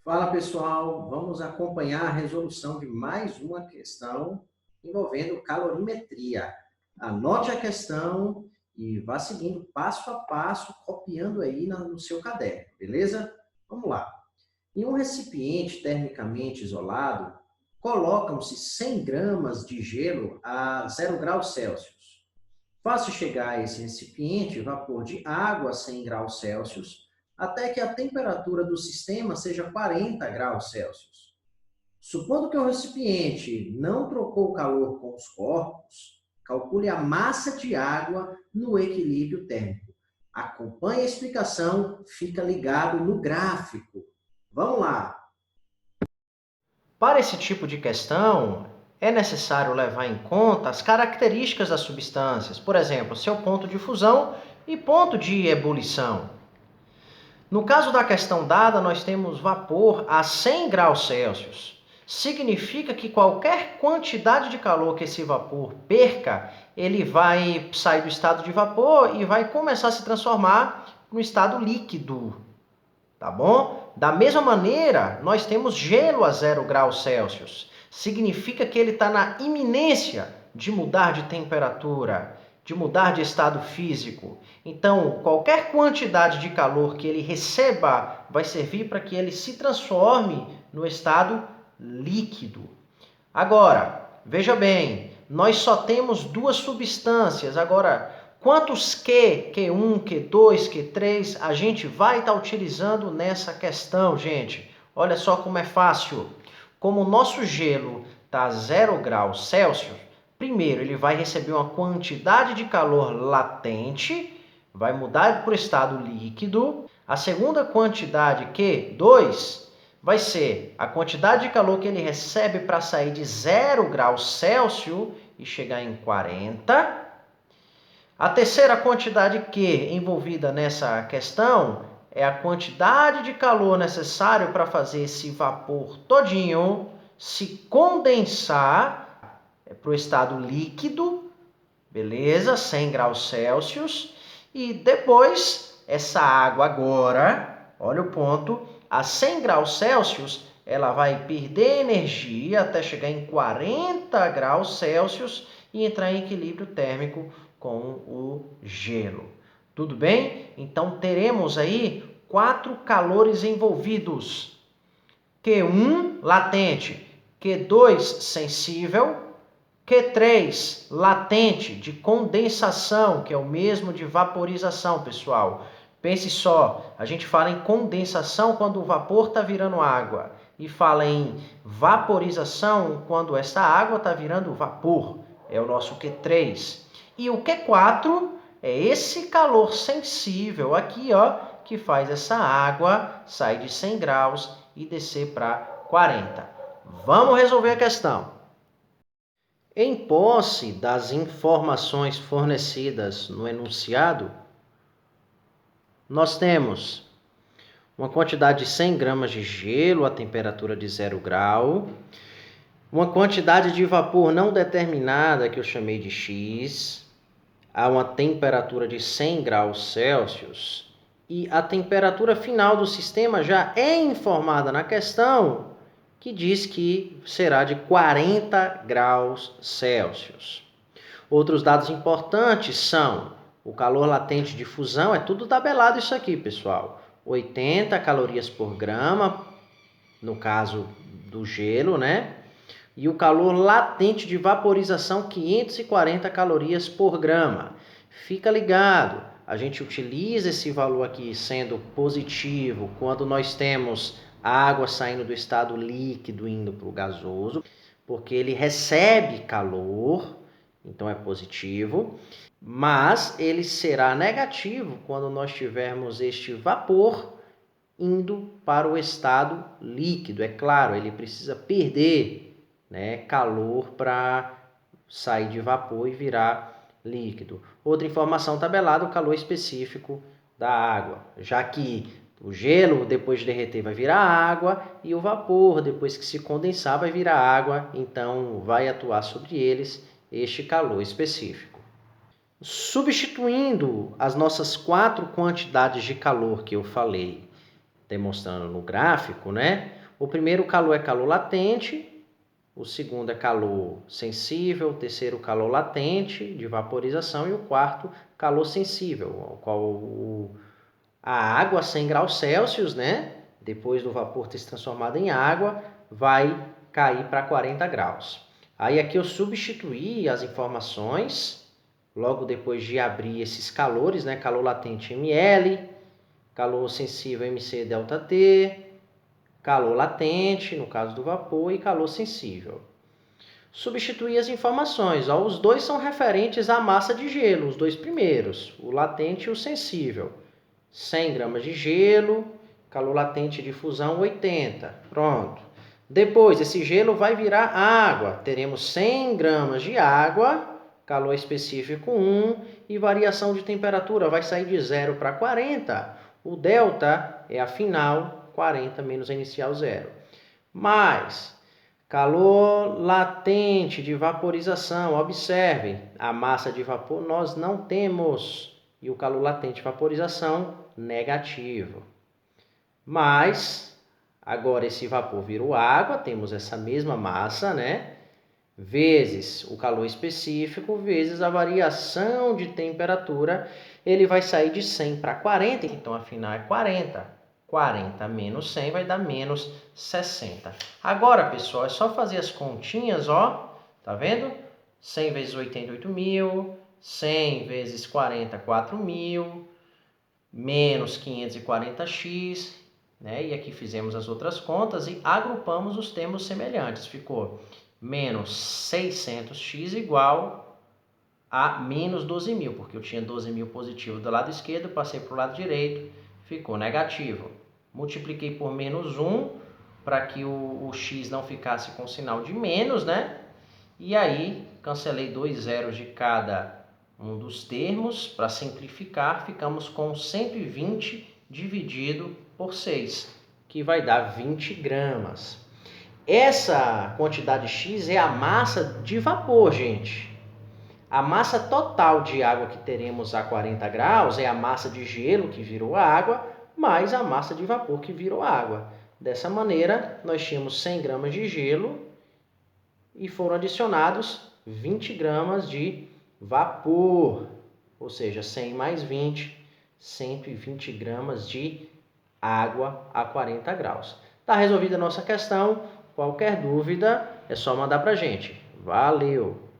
Fala pessoal, vamos acompanhar a resolução de mais uma questão envolvendo calorimetria. Anote a questão e vá seguindo passo a passo, copiando aí no seu caderno, beleza? Vamos lá. Em um recipiente termicamente isolado, colocam-se 100 gramas de gelo a 0 graus Celsius. Faça chegar a esse recipiente vapor de água a 100 graus Celsius até que a temperatura do sistema seja 40 graus Celsius. Supondo que o recipiente não trocou calor com os corpos, calcule a massa de água no equilíbrio térmico. Acompanhe a explicação, fica ligado no gráfico. Vamos lá. Para esse tipo de questão, é necessário levar em conta as características das substâncias, por exemplo, seu ponto de fusão e ponto de ebulição. No caso da questão dada, nós temos vapor a 100 graus Celsius. Significa que qualquer quantidade de calor que esse vapor perca, ele vai sair do estado de vapor e vai começar a se transformar no estado líquido. Tá bom? Da mesma maneira, nós temos gelo a 0 graus Celsius. Significa que ele está na iminência de mudar de temperatura, de mudar de estado físico. Então, qualquer quantidade de calor que ele receba vai servir para que ele se transforme no estado líquido. Agora, veja bem, nós só temos duas substâncias. Agora, quantos Q1, Q2, Q3 a gente vai estar utilizando nessa questão, gente? Olha só como é fácil. Como o nosso gelo está a 0 graus Celsius, primeiro ele vai receber uma quantidade de calor latente, vai mudar para o estado líquido. A segunda quantidade, Q2, vai ser a quantidade de calor que ele recebe para sair de 0 graus Celsius e chegar em 40. A terceira quantidade Q envolvida nessa questão é a quantidade de calor necessário para fazer esse vapor todinho se condensar para o estado líquido, beleza? 100 graus Celsius. E depois, essa água agora, olha o ponto, a 100 graus Celsius, ela vai perder energia até chegar em 40 graus Celsius e entrar em equilíbrio térmico com o gelo. Tudo bem? Então, teremos aí 4 calores envolvidos. Q1, latente. Q2, sensível. Q3, latente, de condensação, que é o mesmo de vaporização, pessoal. Pense só, a gente fala em condensação quando o vapor está virando água e fala em vaporização quando essa água está virando vapor. É o nosso Q3. E o Q4 é esse calor sensível aqui, ó, que faz essa água sair de 100 graus e descer para 40. Vamos resolver a questão. Em posse das informações fornecidas no enunciado, nós temos uma quantidade de 100 gramas de gelo a temperatura de 0 grau, uma quantidade de vapor não determinada, que eu chamei de X, a uma temperatura de 100 graus Celsius, e a temperatura final do sistema já é informada na questão, que diz que será de 40 graus Celsius. Outros dados importantes são o calor latente de fusão, é tudo tabelado isso aqui, pessoal. 80 calorias por grama, no caso do gelo, né? E o calor latente de vaporização, 540 calorias por grama. Fica ligado, a gente utiliza esse valor aqui sendo positivo quando nós temos a água saindo do estado líquido indo para o gasoso, porque ele recebe calor, então é positivo, mas ele será negativo quando nós tivermos este vapor indo para o estado líquido. É claro, ele precisa perder, né, calor para sair de vapor e virar líquido. Outra informação tabelada, o calor específico da água, já que o gelo, depois de derreter, vai virar água e o vapor, depois que se condensar, vai virar água, então vai atuar sobre eles este calor específico. Substituindo as nossas 4 quantidades de calor que eu falei, demonstrando no gráfico, né? O primeiro calor é calor latente, o segundo é calor sensível, o terceiro calor latente de vaporização e o quarto calor sensível, o qual a água a 100 graus Celsius, né? Depois do vapor ter se transformado em água, vai cair para 40 graus. Aí aqui eu substituí as informações, logo depois de abrir esses calores, né? Calor latente ml, calor sensível mc delta T, calor latente, no caso do vapor, e calor sensível. Substituir as informações. Ó, os dois são referentes à massa de gelo, os dois primeiros, o latente e o sensível. 100 gramas de gelo, calor latente de fusão 80. Pronto. Depois, esse gelo vai virar água. Teremos 100 gramas de água, calor específico 1, e variação de temperatura vai sair de 0 para 40. O delta é a final, 40 menos a inicial 0. Mais calor latente de vaporização. Observe, a massa de vapor nós não temos. E o calor latente de vaporização, negativo. Mas, agora esse vapor virou água, temos essa mesma massa, né? Vezes o calor específico, vezes a variação de temperatura, ele vai sair de 100 para 40, então afinal é 40. 40 menos 100 vai dar menos 60. Agora, pessoal, é só fazer as continhas, ó, tá vendo? 100 vezes 80, 8.000, 100 vezes 40, 4.000, menos 540x, né? E aqui fizemos as outras contas e agrupamos os termos semelhantes. Ficou menos 600x igual a menos 12.000, porque eu tinha 12.000 positivo do lado esquerdo, passei para o lado direito, ficou negativo. Multipliquei por menos 1 para que o x não ficasse com sinal de menos, né? E aí cancelei 2 zeros de cada um dos termos. Para simplificar, ficamos com 120 dividido por 6, que vai dar 20 gramas. Essa quantidade X é a massa de vapor, gente. A massa total de água que teremos a 40 graus é a massa de gelo que virou água, mais a massa de vapor que virou água. Dessa maneira, nós tínhamos 100 gramas de gelo e foram adicionados 20 gramas de vapor. Ou seja, 100 mais 20, 120 gramas de água a 40 graus. Está resolvida a nossa questão. Qualquer dúvida é só mandar para a gente. Valeu!